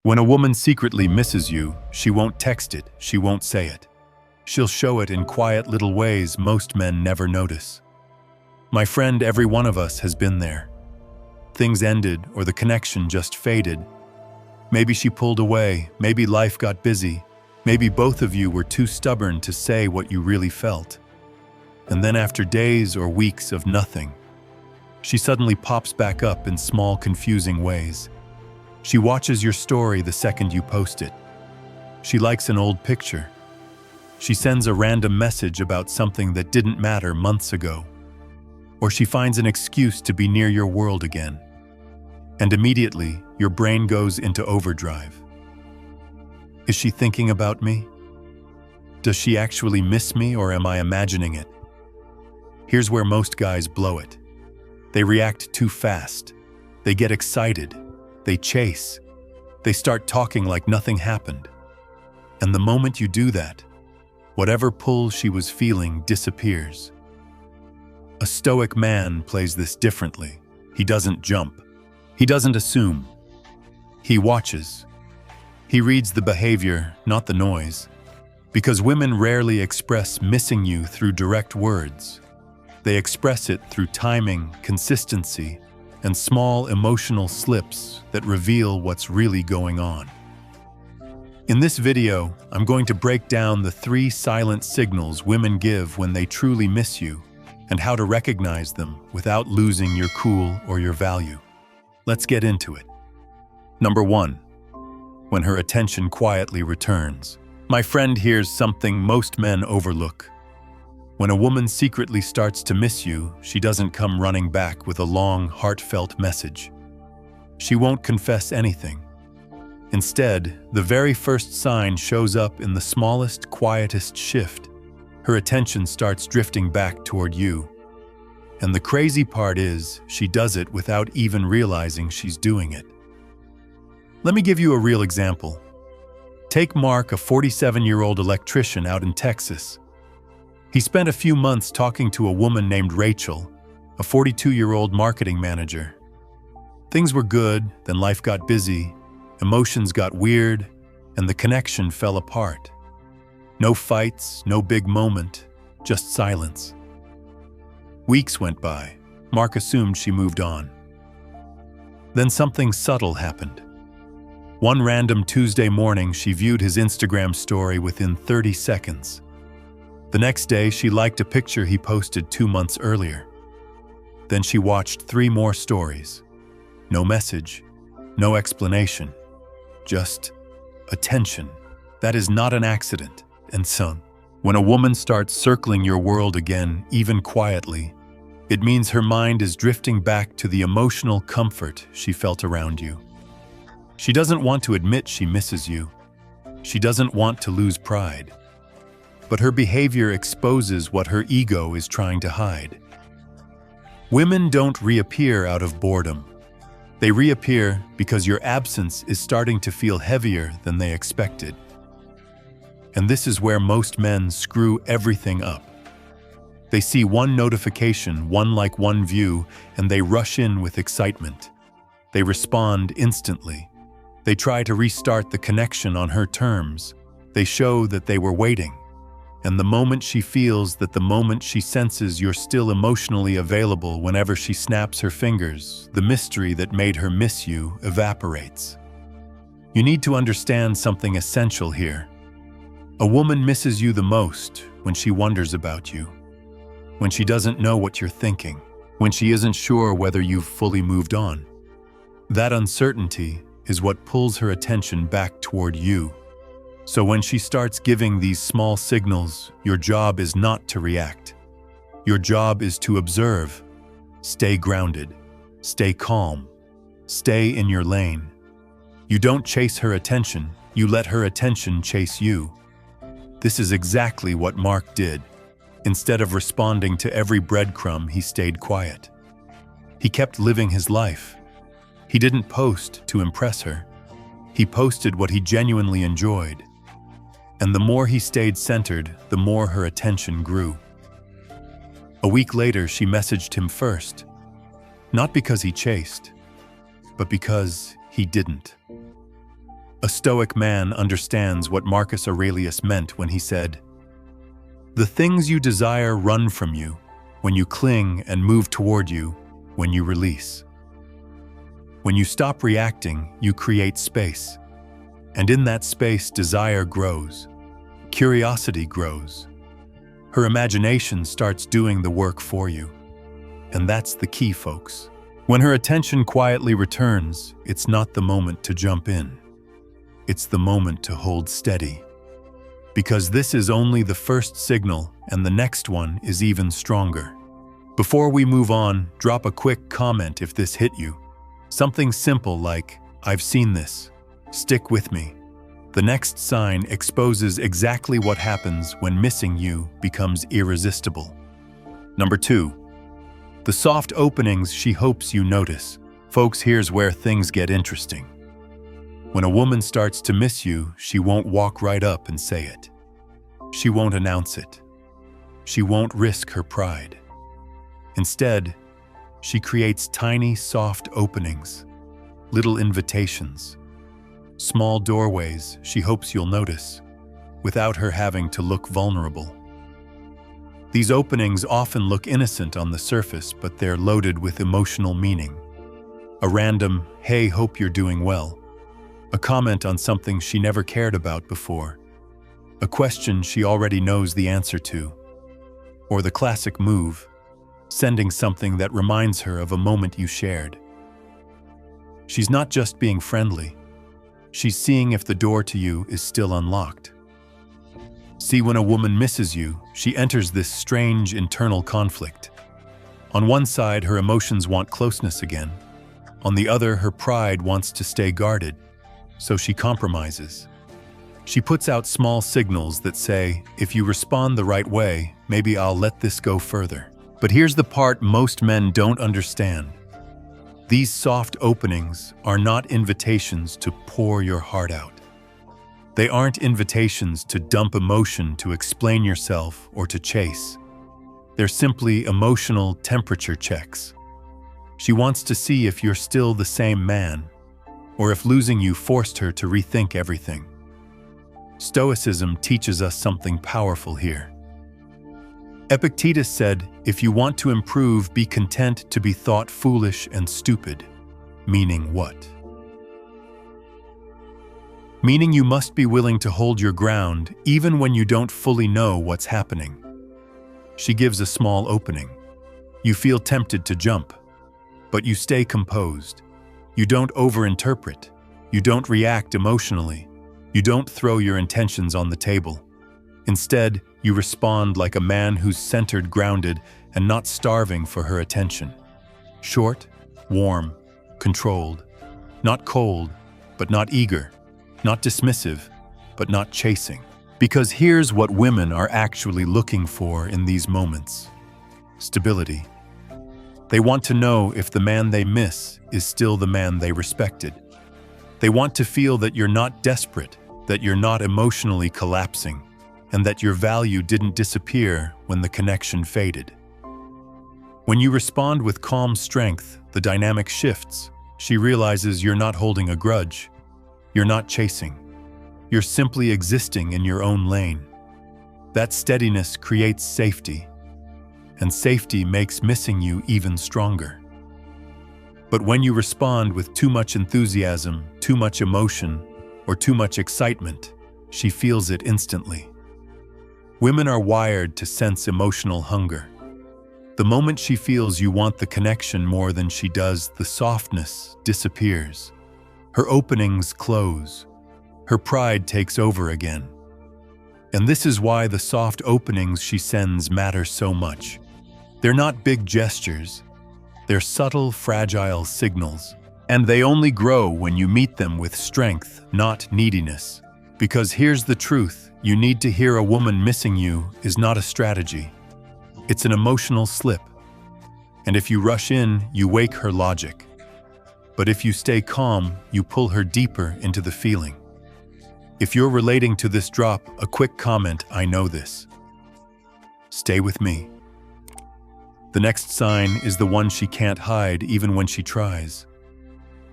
When a woman secretly misses you, she won't text it, she won't say it. She'll show it in quiet little ways most men never notice. My friend, every one of us has been there. Things ended or the connection just faded. Maybe she pulled away, maybe life got busy, maybe both of you were too stubborn to say what you really felt. And then after days or weeks of nothing, she suddenly pops back up in small, confusing ways. She watches your story the second you post it. She likes an old picture. She sends a random message about something that didn't matter months ago. Or she finds an excuse to be near your world again. And immediately, your brain goes into overdrive. Is she thinking about me? Does she actually miss me, or am I imagining it? Here's where most guys blow it. They react too fast. They get excited. They chase. They start talking like nothing happened. And the moment you do that, whatever pull she was feeling disappears. A Stoic man plays this differently. He doesn't jump. He doesn't assume. He watches. He reads the behavior, not the noise. Because women rarely express missing you through direct words. They express it through timing, consistency, and small emotional slips that reveal what's really going on. In this video, I'm going to break down the 3 silent signals women give when they truly miss you, and how to recognize them without losing your cool or your value. Let's get into it. Number 1. When her attention quietly returns. My friend, here's something most men overlook. When a woman secretly starts to miss you, she doesn't come running back with a long, heartfelt message. She won't confess anything. Instead, the very first sign shows up in the smallest, quietest shift. Her attention starts drifting back toward you. And the crazy part is, she does it without even realizing she's doing it. Let me give you a real example. Take Mark, a 47-year-old electrician out in Texas. He spent a few months talking to a woman named Rachel, a 42-year-old marketing manager. Things were good, then life got busy, emotions got weird, and the connection fell apart. No fights, no big moment, just silence. Weeks went by. Mark assumed she moved on. Then something subtle happened. One random Tuesday morning, she viewed his Instagram story within 30 seconds. The next day, she liked a picture he posted 2 months earlier. Then she watched 3 more stories. No message, no explanation, just attention. That is not an accident. And so, when a woman starts circling your world again, even quietly, it means her mind is drifting back to the emotional comfort she felt around you. She doesn't want to admit she misses you. She doesn't want to lose pride. But her behavior exposes what her ego is trying to hide. Women don't reappear out of boredom. They reappear because your absence is starting to feel heavier than they expected. And this is where most men screw everything up. They see one notification, one like, one view, and they rush in with excitement. They respond instantly. They try to restart the connection on her terms. They show that they were waiting. And the moment she feels that, the moment she senses you're still emotionally available, whenever she snaps her fingers, the mystery that made her miss you evaporates. You need to understand something essential here. A woman misses you the most when she wonders about you, when she doesn't know what you're thinking, when she isn't sure whether you've fully moved on. That uncertainty is what pulls her attention back toward you. So when she starts giving these small signals, your job is not to react. Your job is to observe. Stay grounded. Stay calm. Stay in your lane. You don't chase her attention, you let her attention chase you. This is exactly what Mark did. Instead of responding to every breadcrumb, he stayed quiet. He kept living his life. He didn't post to impress her. He posted what he genuinely enjoyed. And the more he stayed centered, the more her attention grew. A week later, she messaged him first. Not because he chased, but because he didn't. A Stoic man understands what Marcus Aurelius meant when he said, "The things you desire run from you when you cling and move toward you when you release." When you stop reacting, you create space. And in that space, desire grows. Curiosity grows. Her imagination starts doing the work for you. And that's the key, folks. When her attention quietly returns, it's not the moment to jump in. It's the moment to hold steady. Because this is only the first signal, and the next one is even stronger. Before we move on, drop a quick comment if this hit you. Something simple like, "I've seen this. Stick with me." The next sign exposes exactly what happens when missing you becomes irresistible. Number 2. The soft openings she hopes you notice. Folks, here's where things get interesting. When a woman starts to miss you, she won't walk right up and say it. She won't announce it. She won't risk her pride. Instead, she creates tiny, soft openings, little invitations, small doorways she hopes you'll notice, without her having to look vulnerable. These openings often look innocent on the surface, but they're loaded with emotional meaning. A random, "Hey, hope you're doing well." A comment on something she never cared about before. A question she already knows the answer to. Or the classic move, sending something that reminds her of a moment you shared. She's not just being friendly. She's seeing if the door to you is still unlocked. See, when a woman misses you, she enters this strange internal conflict. On one side, her emotions want closeness again. On the other, her pride wants to stay guarded, so she compromises. She puts out small signals that say, "If you respond the right way, maybe I'll let this go further." But here's the part most men don't understand. These soft openings are not invitations to pour your heart out. They aren't invitations to dump emotion, to explain yourself, or to chase. They're simply emotional temperature checks. She wants to see if you're still the same man, or if losing you forced her to rethink everything. Stoicism teaches us something powerful here. Epictetus said, "If you want to improve, be content to be thought foolish and stupid." Meaning what? Meaning you must be willing to hold your ground even when you don't fully know what's happening. She gives a small opening. You feel tempted to jump, but you stay composed. You don't overinterpret. You don't react emotionally. You don't throw your intentions on the table. Instead, you respond like a man who's centered, grounded, and not starving for her attention. Short, warm, controlled. Not cold, but not eager. Not dismissive, but not chasing. Because here's what women are actually looking for in these moments: stability. They want to know if the man they miss is still the man they respected. They want to feel that you're not desperate, that you're not emotionally collapsing, and that your value didn't disappear when the connection faded. When you respond with calm strength, the dynamic shifts. She realizes you're not holding a grudge. You're not chasing. You're simply existing in your own lane. That steadiness creates safety, and safety makes missing you even stronger. But when you respond with too much enthusiasm, too much emotion, or too much excitement, she feels it instantly. Women are wired to sense emotional hunger. The moment she feels you want the connection more than she does, the softness disappears. Her openings close. Her pride takes over again. And this is why the soft openings she sends matter so much. They're not big gestures. They're subtle, fragile signals. And they only grow when you meet them with strength, not neediness. Because here's the truth: you need to hear a woman missing you is not a strategy. It's an emotional slip. And if you rush in, you wake her logic. But if you stay calm, you pull her deeper into the feeling. If you're relating to this drop, a quick comment: "I know this." Stay with me. The next sign is the one she can't hide even when she tries.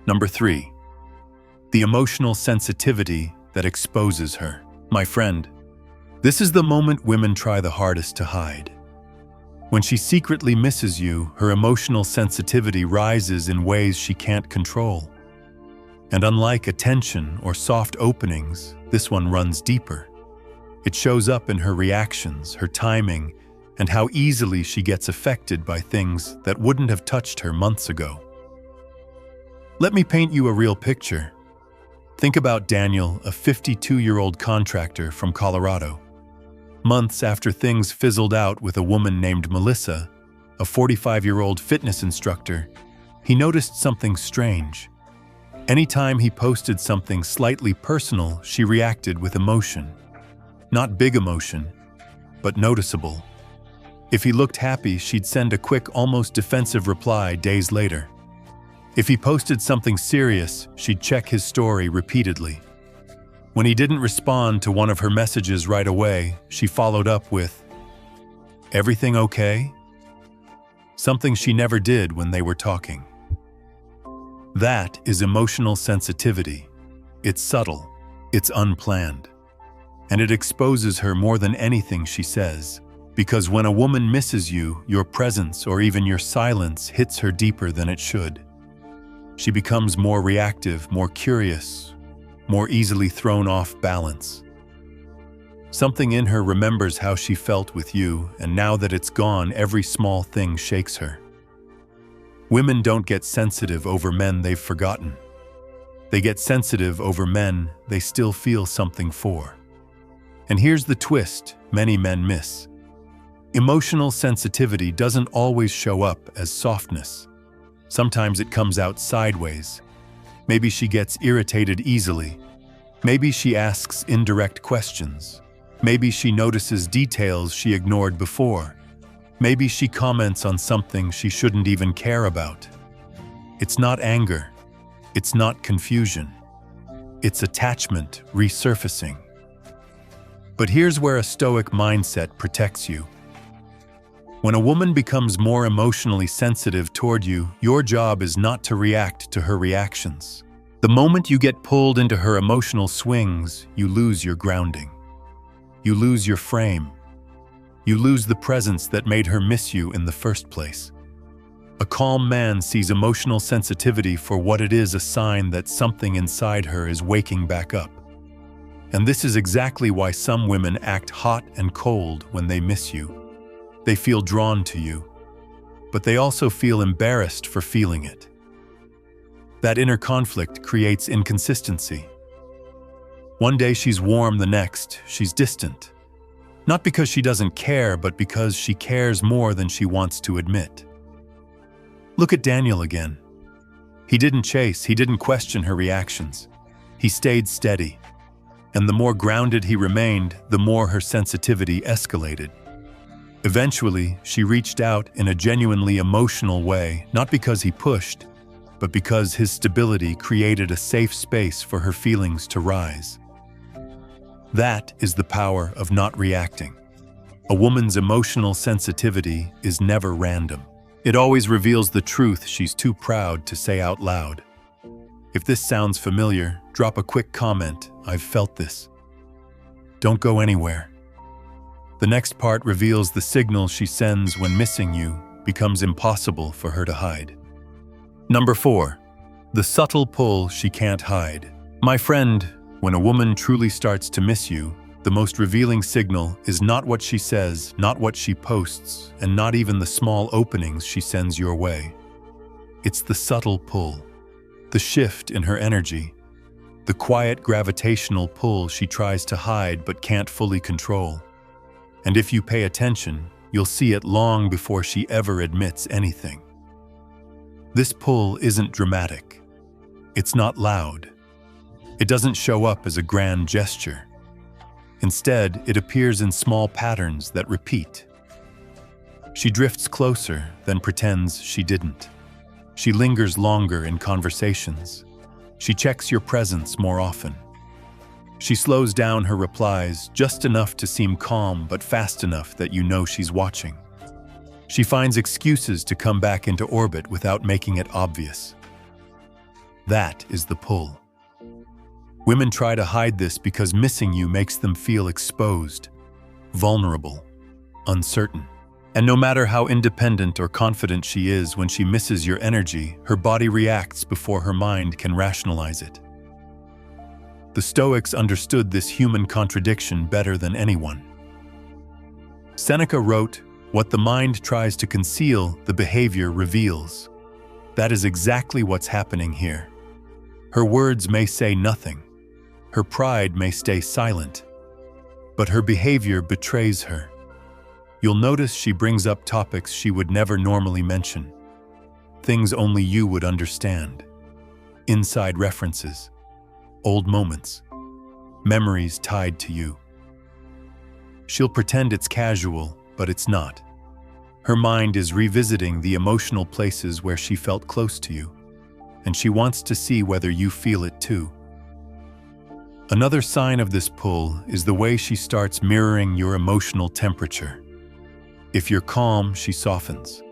Number 3. the emotional sensitivity that exposes her. My friend, this is the moment women try the hardest to hide. When she secretly misses you, her emotional sensitivity rises in ways she can't control. And unlike attention or soft openings, this one runs deeper. It shows up in her reactions, her timing, and how easily she gets affected by things that wouldn't have touched her months ago. Let me paint you a real picture. Think about Daniel, a 52-year-old contractor from Colorado. Months after things fizzled out with a woman named Melissa, a 45-year-old fitness instructor, he noticed something strange. Anytime he posted something slightly personal, she reacted with emotion. Not big emotion, but noticeable. If he looked happy, she'd send a quick, almost defensive reply days later. If he posted something serious, she'd check his story repeatedly. When he didn't respond to one of her messages right away, she followed up with, "Everything okay?" Something she never did when they were talking. That is emotional sensitivity. It's subtle, it's unplanned, and it exposes her more than anything she says. Because when a woman misses you, your presence or even your silence hits her deeper than it should. She becomes more reactive, more curious, more easily thrown off balance. Something in her remembers how she felt with you, and now that it's gone, every small thing shakes her. Women don't get sensitive over men they've forgotten. They get sensitive over men they still feel something for. And here's the twist many men miss. Emotional sensitivity doesn't always show up as softness. Sometimes it comes out sideways. Maybe she gets irritated easily. Maybe she asks indirect questions. Maybe she notices details she ignored before. Maybe she comments on something she shouldn't even care about. It's not anger. It's not confusion. It's attachment resurfacing. But here's where a Stoic mindset protects you. When a woman becomes more emotionally sensitive toward you, your job is not to react to her reactions. The moment you get pulled into her emotional swings, you lose your grounding. You lose your frame. You lose the presence that made her miss you in the first place. A calm man sees emotional sensitivity for what it is, a sign that something inside her is waking back up. And this is exactly why some women act hot and cold when they miss you. They feel drawn to you, but they also feel embarrassed for feeling it. That inner conflict creates inconsistency. One day she's warm, the next she's distant. Not because she doesn't care, but because she cares more than she wants to admit. Look at Daniel again. He didn't chase, he didn't question her reactions. He stayed steady. And the more grounded he remained, the more her sensitivity escalated. Eventually, she reached out in a genuinely emotional way, not because he pushed, but because his stability created a safe space for her feelings to rise. That is the power of not reacting. A woman's emotional sensitivity is never random. It always reveals the truth she's too proud to say out loud. If this sounds familiar, drop a quick comment. I've felt this. Don't go anywhere. The next part reveals the signal she sends when missing you becomes impossible for her to hide. Number 4. The subtle pull she can't hide. My friend, when a woman truly starts to miss you, the most revealing signal is not what she says, not what she posts, and not even the small openings she sends your way. It's the subtle pull, the shift in her energy, the quiet gravitational pull she tries to hide but can't fully control. And if you pay attention, you'll see it long before she ever admits anything. This pull isn't dramatic. It's not loud. It doesn't show up as a grand gesture. Instead, it appears in small patterns that repeat. She drifts closer, then pretends she didn't. She lingers longer in conversations. She checks your presence more often. She slows down her replies just enough to seem calm, but fast enough that you know she's watching. She finds excuses to come back into orbit without making it obvious. That is the pull. Women try to hide this because missing you makes them feel exposed, vulnerable, uncertain. And no matter how independent or confident she is, when she misses your energy, her body reacts before her mind can rationalize it. The Stoics understood this human contradiction better than anyone. Seneca wrote, "What the mind tries to conceal, the behavior reveals." That is exactly what's happening here. Her words may say nothing. Her pride may stay silent. But her behavior betrays her. You'll notice she brings up topics she would never normally mention. Things only you would understand. Inside references. Old moments. Memories tied to you. She'll pretend it's casual, but it's not. Her mind is revisiting the emotional places where she felt close to you, and she wants to see whether you feel it too. Another sign of this pull is the way she starts mirroring your emotional temperature. If you're calm, she softens.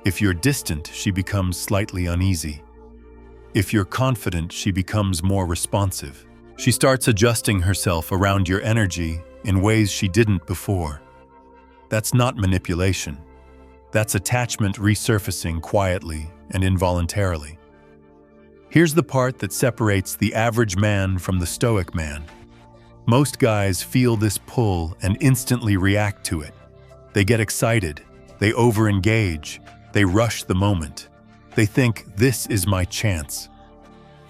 If you're distant, she becomes slightly uneasy. If you're confident, she becomes more responsive. She starts adjusting herself around your energy in ways she didn't before. That's not manipulation. That's attachment resurfacing quietly and involuntarily. Here's the part that separates the average man from the Stoic man. Most guys feel this pull and instantly react to it. They get excited, they over-engage, they rush the moment. They think, this is my chance.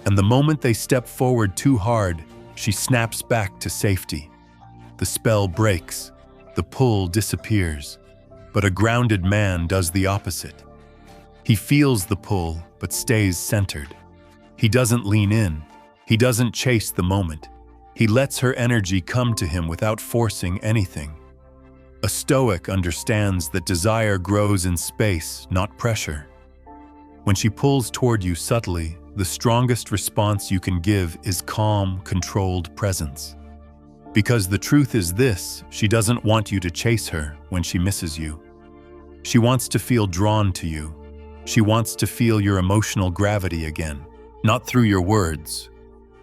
And the moment they step forward too hard, she snaps back to safety. The spell breaks, the pull disappears. But a grounded man does the opposite. He feels the pull, but stays centered. He doesn't lean in. He doesn't chase the moment. He lets her energy come to him without forcing anything. A Stoic understands that desire grows in space, not pressure. When she pulls toward you subtly, the strongest response you can give is calm, controlled presence. Because the truth is this, she doesn't want you to chase her when she misses you. She wants to feel drawn to you. She wants to feel your emotional gravity again, not through your words,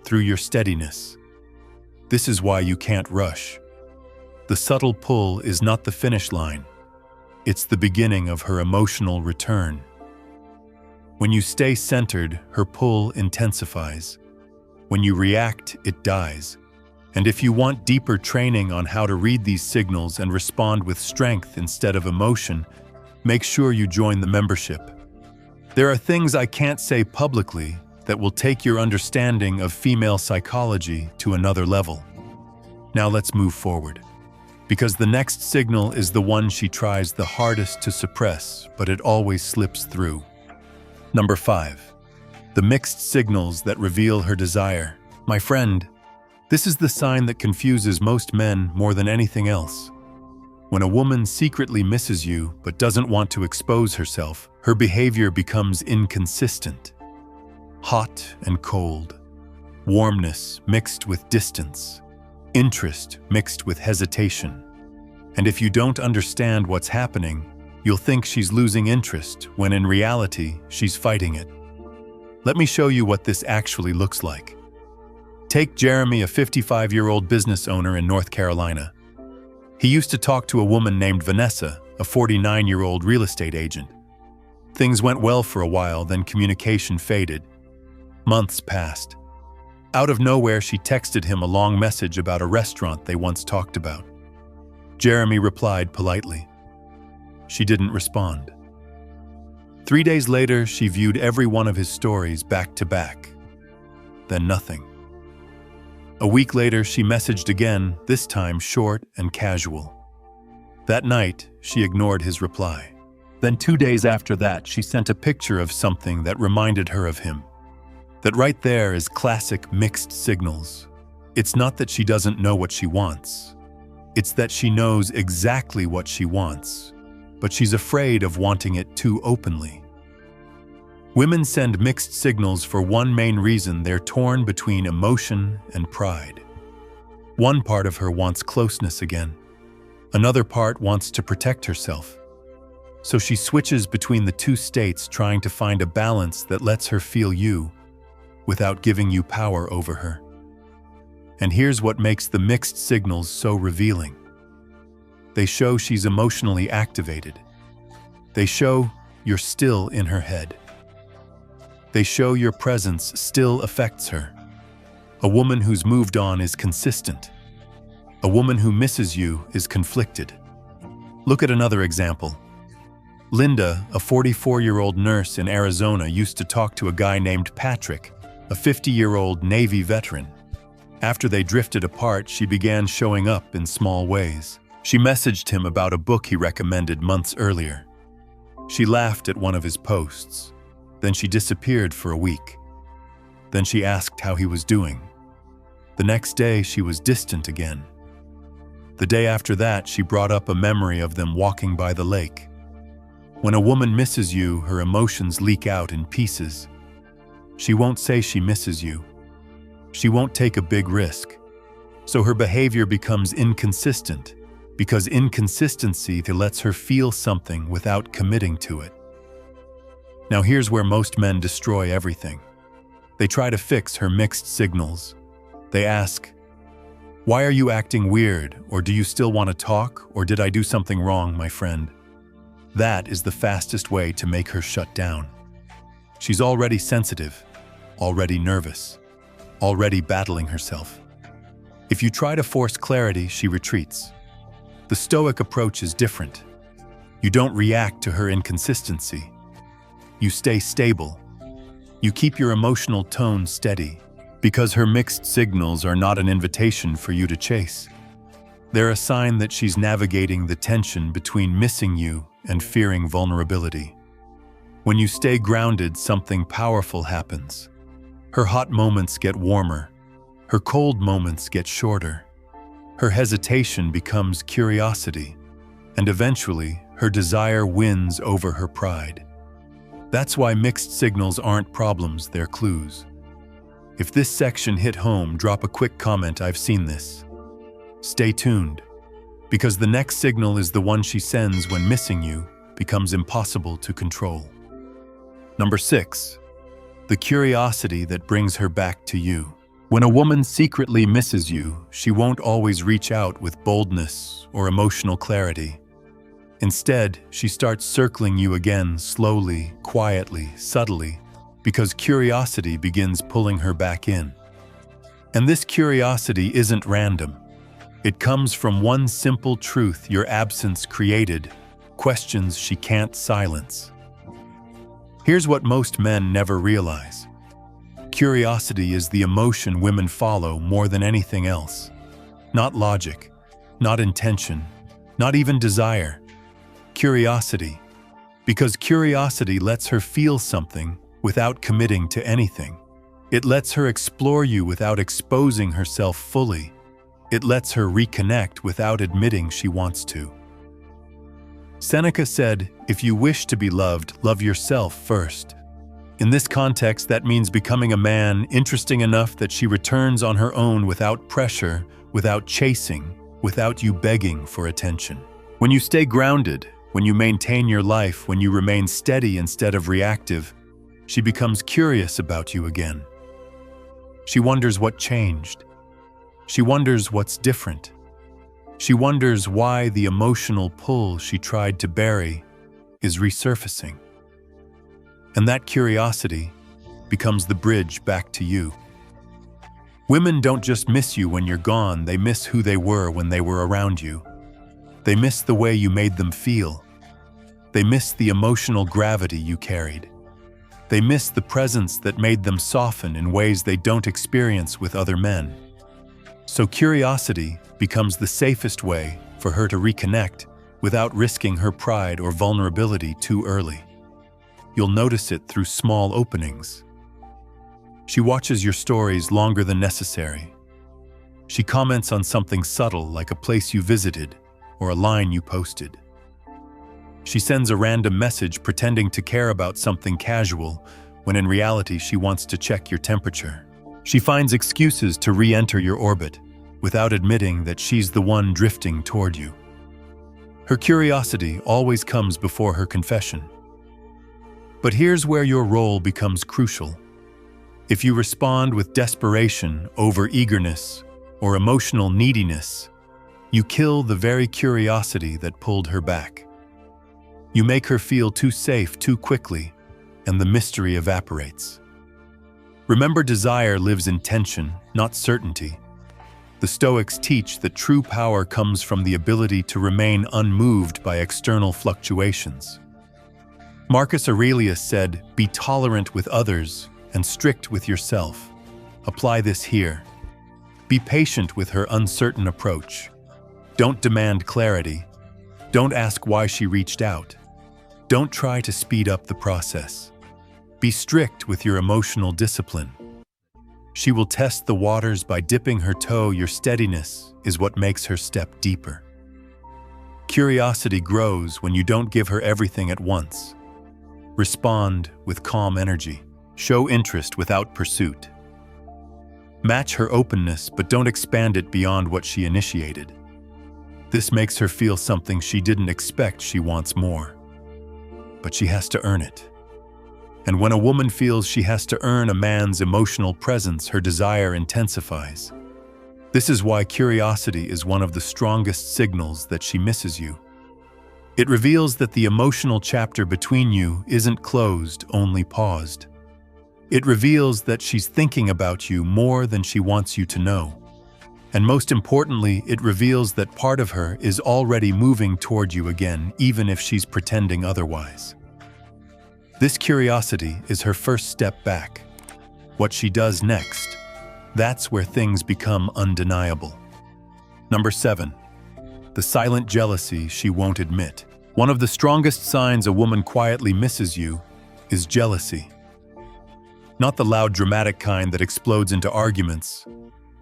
through your steadiness. This is why you can't rush. The subtle pull is not the finish line. It's the beginning of her emotional return. When you stay centered, her pull intensifies. When you react, it dies. And if you want deeper training on how to read these signals and respond with strength instead of emotion, make sure you join the membership. There are things I can't say publicly that will take your understanding of female psychology to another level. Now let's move forward. Because the next signal is the one she tries the hardest to suppress, but it always slips through. Number 5. The mixed signals that reveal her desire. My friend, this is the sign that confuses most men more than anything else. When a woman secretly misses you but doesn't want to expose herself, her behavior becomes inconsistent. Hot and cold. Warmness mixed with distance. Interest mixed with hesitation. And if you don't understand what's happening, you'll think she's losing interest when in reality, she's fighting it. Let me show you what this actually looks like. Take Jeremy, a 55-year-old business owner in North Carolina. He used to talk to a woman named Vanessa, a 49-year-old real estate agent. Things went well for a while, then communication faded. Months passed. Out of nowhere, she texted him a long message about a restaurant they once talked about. Jeremy replied politely. She didn't respond. 3 days later, she viewed every one of his stories back to back. Then nothing. A week later, she messaged again, this time short and casual. That night, she ignored his reply. Then 2 days after that, she sent a picture of something that reminded her of him. That right there is classic mixed signals. It's not that she doesn't know what she wants. It's that she knows exactly what she wants, but she's afraid of wanting it too openly. Women send mixed signals for one main reason: they're torn between emotion and pride. One part of her wants closeness again. Another part wants to protect herself. So she switches between the two states, trying to find a balance that lets her feel you, without giving you power over her. And here's what makes the mixed signals so revealing. They show she's emotionally activated. They show you're still in her head. They show your presence still affects her. A woman who's moved on is consistent. A woman who misses you is conflicted. Look at another example. Linda, a 44-year-old nurse in Arizona, used to talk to a guy named Patrick, a 50-year-old Navy veteran. After they drifted apart, she began showing up in small ways. She messaged him about a book he recommended months earlier. She laughed at one of his posts. Then she disappeared for a week. Then she asked how he was doing. The next day, she was distant again. The day after that, she brought up a memory of them walking by the lake. When a woman misses you, her emotions leak out in pieces. She won't say she misses you. She won't take a big risk. So her behavior becomes inconsistent, because inconsistency lets her feel something without committing to it. Now here's where most men destroy everything. They try to fix her mixed signals. They ask, "Why are you acting weird? Or do you still want to talk? Or did I do something wrong, my friend?" That is the fastest way to make her shut down. She's already sensitive, already nervous, already battling herself. If you try to force clarity, she retreats. The Stoic approach is different. You don't react to her inconsistency. You stay stable. You keep your emotional tone steady, because her mixed signals are not an invitation for you to chase. They're a sign that she's navigating the tension between missing you and fearing vulnerability. When you stay grounded, something powerful happens. Her hot moments get warmer. Her cold moments get shorter. Her hesitation becomes curiosity, and eventually, her desire wins over her pride. That's why mixed signals aren't problems, they're clues. If this section hit home, drop a quick comment, "I've seen this." Stay tuned, because the next signal is the one she sends when missing you becomes impossible to control. Number 6, the curiosity that brings her back to you. When a woman secretly misses you, she won't always reach out with boldness or emotional clarity. Instead, she starts circling you again slowly, quietly, subtly, because curiosity begins pulling her back in. And this curiosity isn't random. It comes from one simple truth your absence created, questions she can't silence. Here's what most men never realize. Curiosity is the emotion women follow more than anything else. Not logic, not intention, not even desire. Curiosity. Because curiosity lets her feel something without committing to anything. It lets her explore you without exposing herself fully. It lets her reconnect without admitting she wants to. Seneca said, "If you wish to be loved, love yourself first." In this context, that means becoming a man interesting enough that she returns on her own without pressure, without chasing, without you begging for attention. When you stay grounded, when you maintain your life, when you remain steady instead of reactive, she becomes curious about you again. She wonders what changed. She wonders what's different. She wonders why the emotional pull she tried to bury is resurfacing. And that curiosity becomes the bridge back to you. Women don't just miss you when you're gone, they miss who they were when they were around you. They miss the way you made them feel. They miss the emotional gravity you carried. They miss the presence that made them soften in ways they don't experience with other men. So curiosity becomes the safest way for her to reconnect without risking her pride or vulnerability too early. You'll notice it through small openings. She watches your stories longer than necessary. She comments on something subtle like a place you visited or a line you posted. She sends a random message pretending to care about something casual when in reality she wants to check your temperature. She finds excuses to re-enter your orbit without admitting that she's the one drifting toward you. Her curiosity always comes before her confession. But here's where your role becomes crucial. If you respond with desperation, over-eagerness, or emotional neediness, you kill the very curiosity that pulled her back. You make her feel too safe too quickly, and the mystery evaporates. Remember, desire lives in tension, not certainty. The Stoics teach that true power comes from the ability to remain unmoved by external fluctuations. Marcus Aurelius said, "Be tolerant with others and strict with yourself." Apply this here. Be patient with her uncertain approach. Don't demand clarity. Don't ask why she reached out. Don't try to speed up the process. Be strict with your emotional discipline. She will test the waters by dipping her toe. Your steadiness is what makes her step deeper. Curiosity grows when you don't give her everything at once. Respond with calm energy. Show interest without pursuit. Match her openness, but don't expand it beyond what she initiated. This makes her feel something she didn't expect. She wants more, but she has to earn it. And when a woman feels she has to earn a man's emotional presence, her desire intensifies. This is why curiosity is one of the strongest signals that she misses you. It reveals that the emotional chapter between you isn't closed, only paused. It reveals that she's thinking about you more than she wants you to know. And most importantly, it reveals that part of her is already moving toward you again, even if she's pretending otherwise. This curiosity is her first step back. What she does next, that's where things become undeniable. Number 7. The silent jealousy she won't admit. One of the strongest signs a woman quietly misses you is jealousy. Not the loud, dramatic kind that explodes into arguments,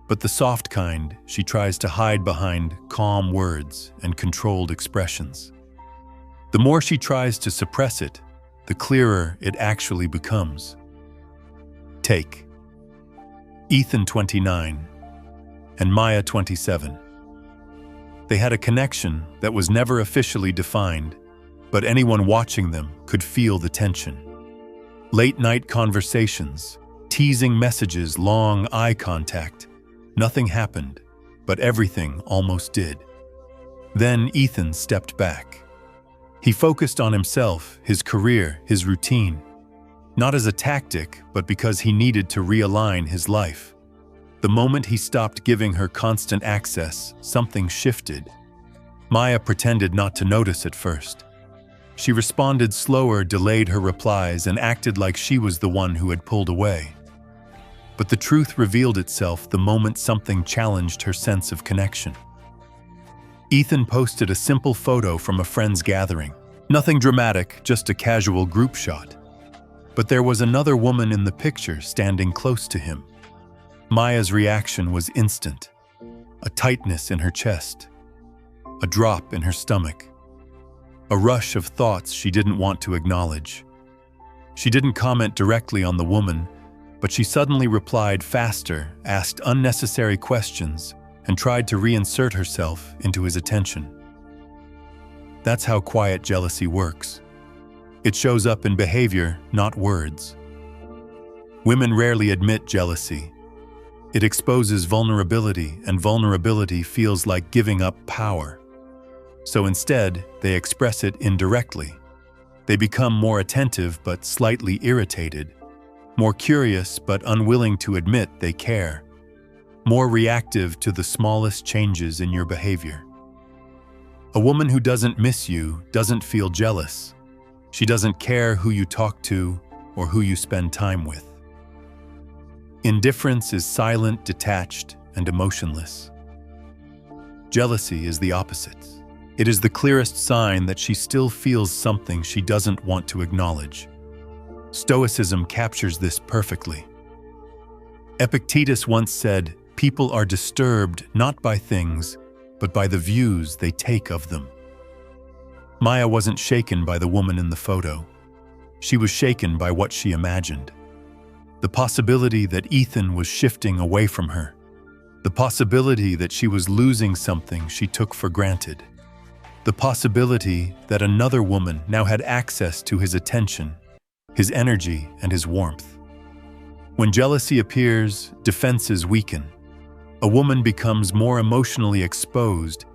but the soft kind she tries to hide behind calm words and controlled expressions. The more she tries to suppress it, the clearer it actually becomes. Take Ethan, 29, and Maya, 27. They had a connection that was never officially defined, but anyone watching them could feel the tension. Late-night conversations, teasing messages, long eye contact. Nothing happened, but everything almost did. Then Ethan stepped back. He focused on himself, his career, his routine. Not as a tactic, but because he needed to realign his life. The moment he stopped giving her constant access, something shifted. Maya pretended not to notice at first. She responded slower, delayed her replies, and acted like she was the one who had pulled away. But the truth revealed itself the moment something challenged her sense of connection. Ethan posted a simple photo from a friend's gathering. Nothing dramatic, just a casual group shot. But there was another woman in the picture standing close to him. Maya's reaction was instant. A tightness in her chest. A drop in her stomach. A rush of thoughts she didn't want to acknowledge. She didn't comment directly on the woman, but she suddenly replied faster, asked unnecessary questions, and tried to reinsert herself into his attention. That's how quiet jealousy works. It shows up in behavior, not words. Women rarely admit jealousy. It exposes vulnerability, and vulnerability feels like giving up power. So instead, they express it indirectly. They become more attentive but slightly irritated, more curious but unwilling to admit they care, more reactive to the smallest changes in your behavior. A woman who doesn't miss you doesn't feel jealous. She doesn't care who you talk to or who you spend time with. Indifference is silent, detached, and emotionless. Jealousy is the opposite. It is the clearest sign that she still feels something she doesn't want to acknowledge. Stoicism captures this perfectly. Epictetus once said, "People are disturbed not by things, but by the views they take of them." Maya wasn't shaken by the woman in the photo. She was shaken by what she imagined. The possibility that Ethan was shifting away from her. The possibility that she was losing something she took for granted. The possibility that another woman now had access to his attention, his energy, and his warmth. When jealousy appears, defenses weaken. A woman becomes more emotionally exposed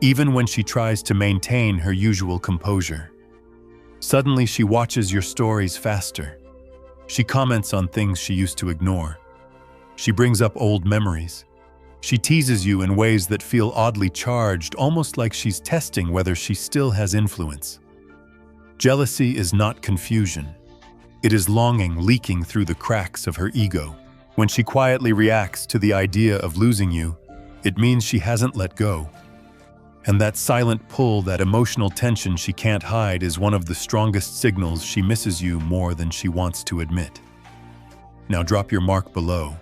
even when she tries to maintain her usual composure. Suddenly, she watches your stories faster. She comments on things she used to ignore. She brings up old memories. She teases you in ways that feel oddly charged, almost like she's testing whether she still has influence. Jealousy is not confusion. It is longing leaking through the cracks of her ego. When she quietly reacts to the idea of losing you, it means she hasn't let go. And that silent pull, that emotional tension she can't hide, is one of the strongest signals she misses you more than she wants to admit. Now drop your mark below.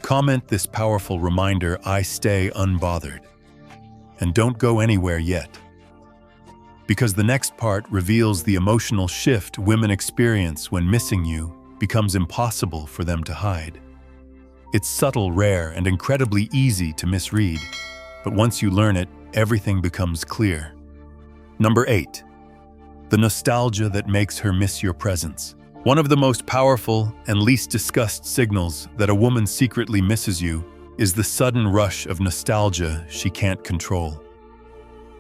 Comment this powerful reminder, "I stay unbothered." And don't go anywhere yet. Because the next part reveals the emotional shift women experience when missing you becomes impossible for them to hide. It's subtle, rare, and incredibly easy to misread, but once you learn it, everything becomes clear. Number 8. The nostalgia that makes her miss your presence. One of the most powerful and least discussed signals that a woman secretly misses you is the sudden rush of nostalgia she can't control.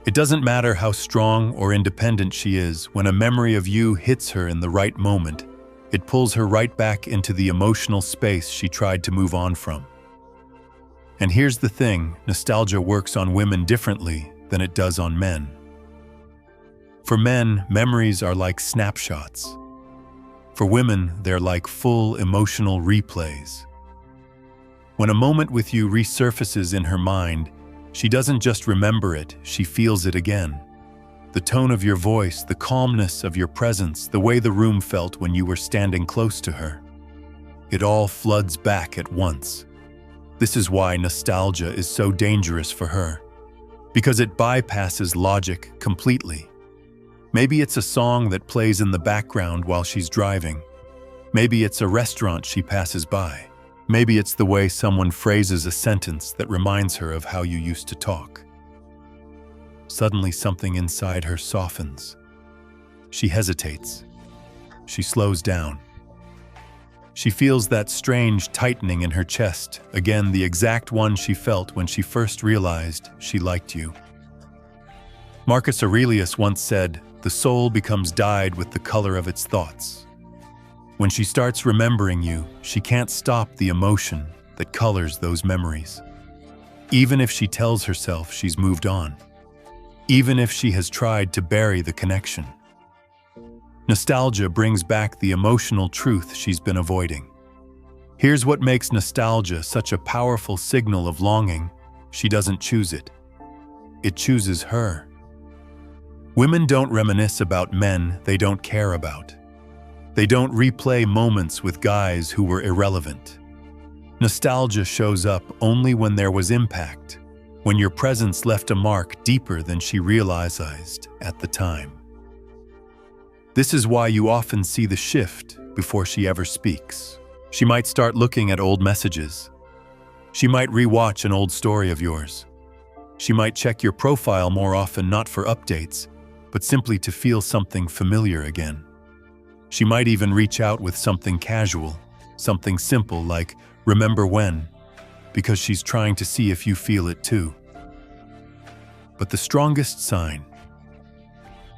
It doesn't matter how strong or independent she is, when a memory of you hits her in the right moment, it pulls her right back into the emotional space she tried to move on from. And here's the thing, nostalgia works on women differently than it does on men. For men, memories are like snapshots. For women, they're like full emotional replays. When a moment with you resurfaces in her mind, she doesn't just remember it, she feels it again. The tone of your voice, the calmness of your presence, the way the room felt when you were standing close to her. It all floods back at once. This is why nostalgia is so dangerous for her, because it bypasses logic completely. Maybe it's a song that plays in the background while she's driving. Maybe it's a restaurant she passes by. Maybe it's the way someone phrases a sentence that reminds her of how you used to talk. Suddenly, something inside her softens. She hesitates. She slows down. She feels that strange tightening in her chest, again the exact one she felt when she first realized she liked you. Marcus Aurelius once said, "The soul becomes dyed with the color of its thoughts." When she starts remembering you, she can't stop the emotion that colors those memories. Even if she tells herself she's moved on. Even if she has tried to bury the connection. Nostalgia brings back the emotional truth she's been avoiding. Here's what makes nostalgia such a powerful signal of longing. She doesn't choose it. It chooses her. Women don't reminisce about men they don't care about. They don't replay moments with guys who were irrelevant. Nostalgia shows up only when there was impact, when your presence left a mark deeper than she realized at the time. This is why you often see the shift before she ever speaks. She might start looking at old messages. She might rewatch an old story of yours. She might check your profile more often, not for updates, but simply to feel something familiar again. She might even reach out with something casual, something simple like, "Remember when?" because she's trying to see if you feel it too. But the strongest sign,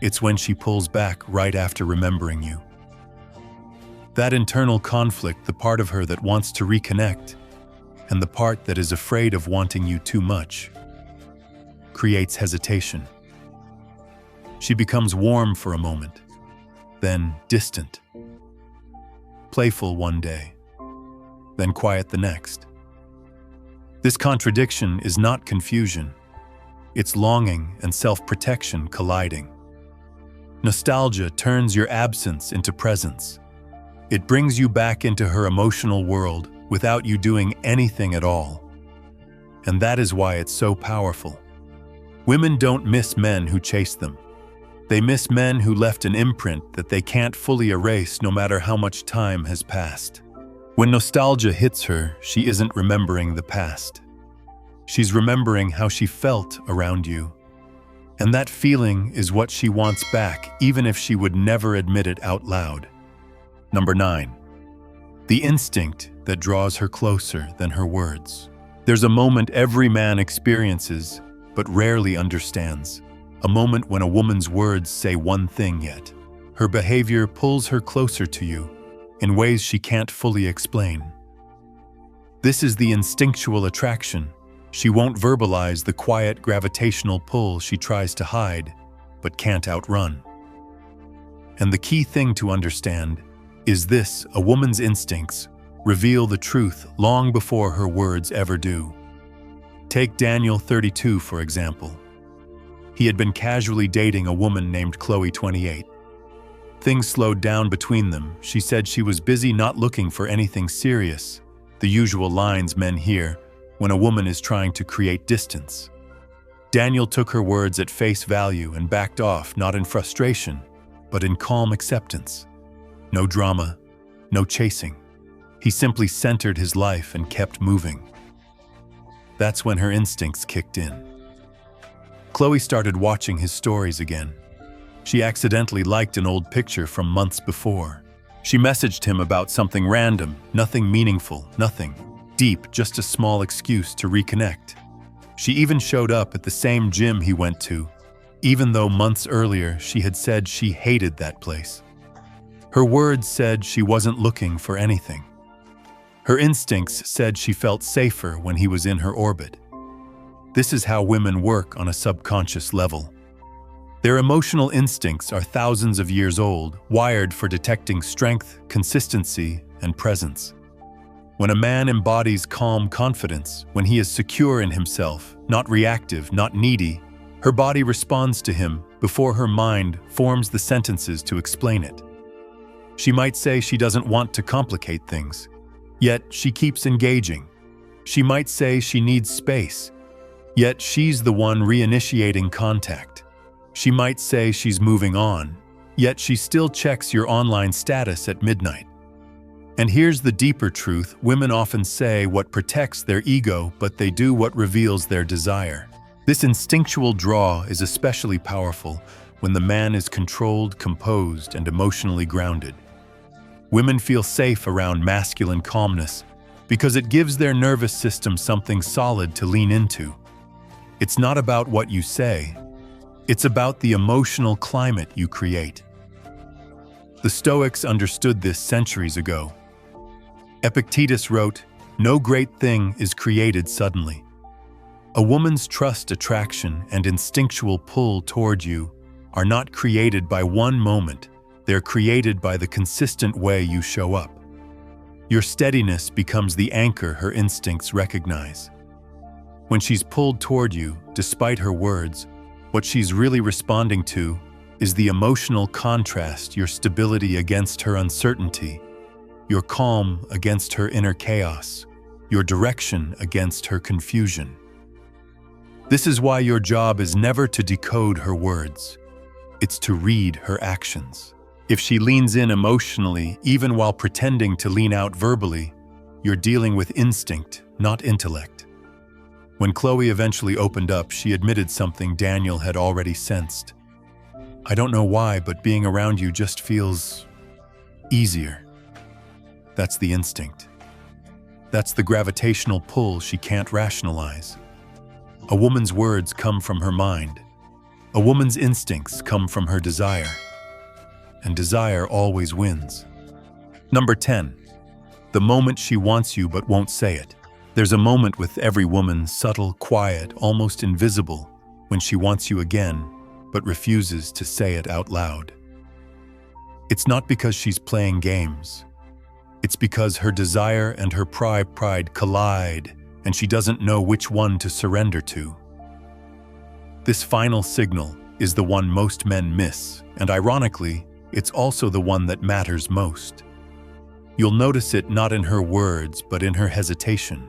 it's when she pulls back right after remembering you. That internal conflict, the part of her that wants to reconnect, and the part that is afraid of wanting you too much, creates hesitation. She becomes warm for a moment, then distant. Playful one day, then quiet the next. This contradiction is not confusion. It's longing and self-protection colliding. Nostalgia turns your absence into presence. It brings you back into her emotional world without you doing anything at all. And that is why it's so powerful. Women don't miss men who chase them. They miss men who left an imprint that they can't fully erase no matter how much time has passed. When nostalgia hits her, she isn't remembering the past. She's remembering how she felt around you. And that feeling is what she wants back, even if she would never admit it out loud. Number 9. The instinct that draws her closer than her words. There's a moment every man experiences, but rarely understands. A moment when a woman's words say one thing, yet her behavior pulls her closer to you in ways she can't fully explain. This is the instinctual attraction. She won't verbalize the quiet gravitational pull she tries to hide, but can't outrun. And the key thing to understand is this: a woman's instincts reveal the truth long before her words ever do. Take Daniel 32, for example. He had been casually dating a woman named Chloe, 28. Things slowed down between them. She said she was busy, not looking for anything serious. The usual lines men hear when a woman is trying to create distance. Daniel took her words at face value and backed off, not in frustration, but in calm acceptance. No drama, no chasing. He simply centered his life and kept moving. That's when her instincts kicked in. Chloe started watching his stories again. She accidentally liked an old picture from months before. She messaged him about something random, nothing meaningful, nothing deep, just a small excuse to reconnect. She even showed up at the same gym he went to, even though months earlier she had said she hated that place. Her words said she wasn't looking for anything. Her instincts said she felt safer when he was in her orbit. This is how women work on a subconscious level. Their emotional instincts are thousands of years old, wired for detecting strength, consistency, and presence. When a man embodies calm confidence, when he is secure in himself, not reactive, not needy, her body responds to him before her mind forms the sentences to explain it. She might say she doesn't want to complicate things, yet she keeps engaging. She might say she needs space, yet she's the one reinitiating contact. She might say she's moving on, yet she still checks your online status at midnight. And here's the deeper truth: women often say what protects their ego, but they do what reveals their desire. This instinctual draw is especially powerful when the man is controlled, composed, and emotionally grounded. Women feel safe around masculine calmness because it gives their nervous system something solid to lean into. It's not about what you say, it's about the emotional climate you create. The Stoics understood this centuries ago. Epictetus wrote, "No great thing is created suddenly." A woman's trust, attraction, and instinctual pull toward you are not created by one moment. They're created by the consistent way you show up. Your steadiness becomes the anchor her instincts recognize. When she's pulled toward you, despite her words, what she's really responding to is the emotional contrast: your stability against her uncertainty, your calm against her inner chaos, your direction against her confusion. This is why your job is never to decode her words. It's to read her actions. If she leans in emotionally, even while pretending to lean out verbally, you're dealing with instinct, not intellect. When Chloe eventually opened up, she admitted something Daniel had already sensed. "I don't know why, but being around you just feels easier." That's the instinct. That's the gravitational pull she can't rationalize. A woman's words come from her mind. A woman's instincts come from her desire. And desire always wins. Number 10. The moment she wants you but won't say it. There's a moment with every woman, subtle, quiet, almost invisible, when she wants you again, but refuses to say it out loud. It's not because she's playing games. It's because her desire and her pride collide, and she doesn't know which one to surrender to. This final signal is the one most men miss, and ironically, it's also the one that matters most. You'll notice it not in her words, but in her hesitation.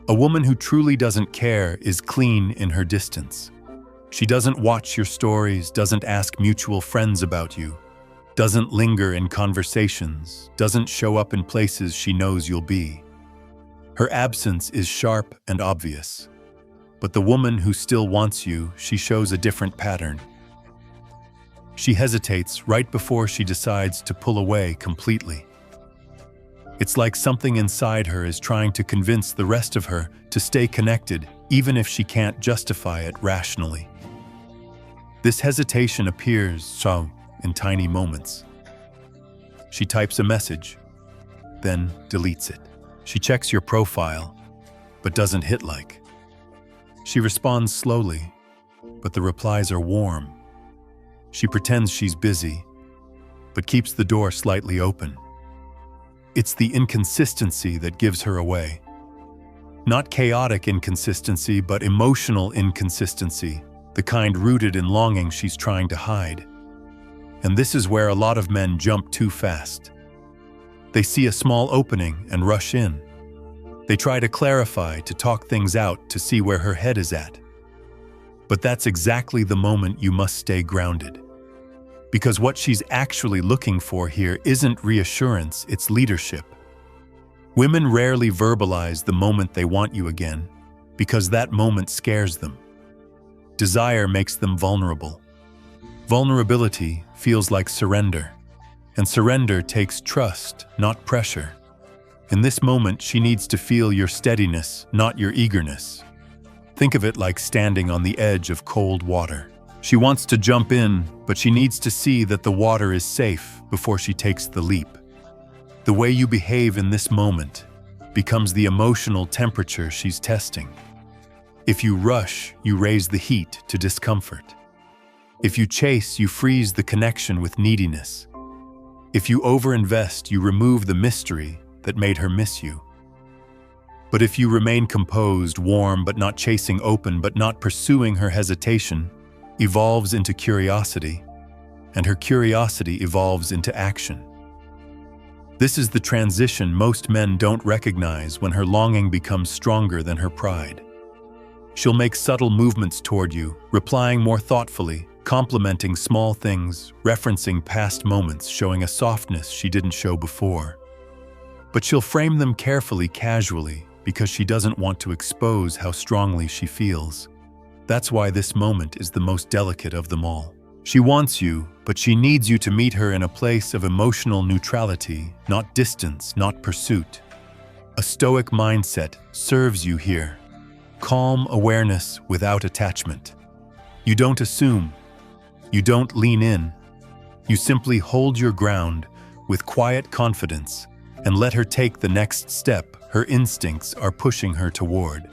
A woman who truly doesn't care is clean in her distance. She doesn't watch your stories, doesn't ask mutual friends about you, doesn't linger in conversations, doesn't show up in places she knows you'll be. Her absence is sharp and obvious. But the woman who still wants you, she shows a different pattern. She hesitates right before she decides to pull away completely. It's like something inside her is trying to convince the rest of her to stay connected, even if she can't justify it rationally. This hesitation appears in tiny moments. She types a message, then deletes it. She checks your profile, but doesn't hit like. She responds slowly, but the replies are warm. She pretends she's busy, but keeps the door slightly open. It's the inconsistency that gives her away. Not chaotic inconsistency, but emotional inconsistency, the kind rooted in longing she's trying to hide. And this is where a lot of men jump too fast. They see a small opening and rush in. They try to clarify, to talk things out, to see where her head is at. But that's exactly the moment you must stay grounded. Because what she's actually looking for here isn't reassurance, it's leadership. Women rarely verbalize the moment they want you again, because that moment scares them. Desire makes them vulnerable. Vulnerability feels like surrender, and surrender takes trust, not pressure. In this moment, she needs to feel your steadiness, not your eagerness. Think of it like standing on the edge of cold water. She wants to jump in, but she needs to see that the water is safe before she takes the leap. The way you behave in this moment becomes the emotional temperature she's testing. If you rush, you raise the heat to discomfort. If you chase, you freeze the connection with neediness. If you overinvest, you remove the mystery that made her miss you. But if you remain composed, warm but not chasing, open but not pursuing, her hesitation evolves into curiosity, and her curiosity evolves into action. This is the transition most men don't recognize when her longing becomes stronger than her pride. She'll make subtle movements toward you, replying more thoughtfully, complimenting small things, referencing past moments, showing a softness she didn't show before. But she'll frame them carefully, casually, because she doesn't want to expose how strongly she feels. That's why this moment is the most delicate of them all. She wants you, but she needs you to meet her in a place of emotional neutrality, not distance, not pursuit. A Stoic mindset serves you here. Calm awareness without attachment. You don't assume. You don't lean in. You simply hold your ground with quiet confidence and let her take the next step her instincts are pushing her toward.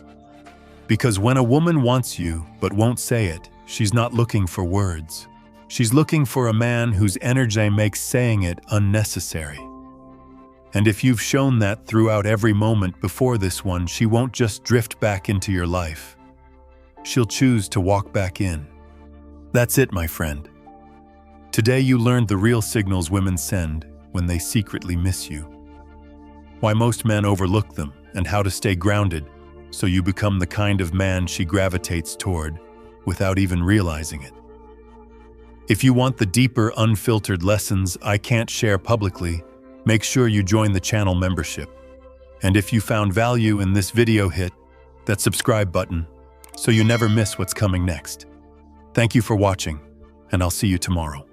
Because when a woman wants you but won't say it, she's not looking for words. She's looking for a man whose energy makes saying it unnecessary. And if you've shown that throughout every moment before this one, she won't just drift back into your life. She'll choose to walk back in. That's it, my friend. Today you learned the real signals women send when they secretly miss you. Why most men overlook them, and how to stay grounded so you become the kind of man she gravitates toward without even realizing it. If you want the deeper, unfiltered lessons I can't share publicly, make sure you join the channel membership. And if you found value in this video, hit that subscribe button so you never miss what's coming next. Thank you for watching, and I'll see you tomorrow.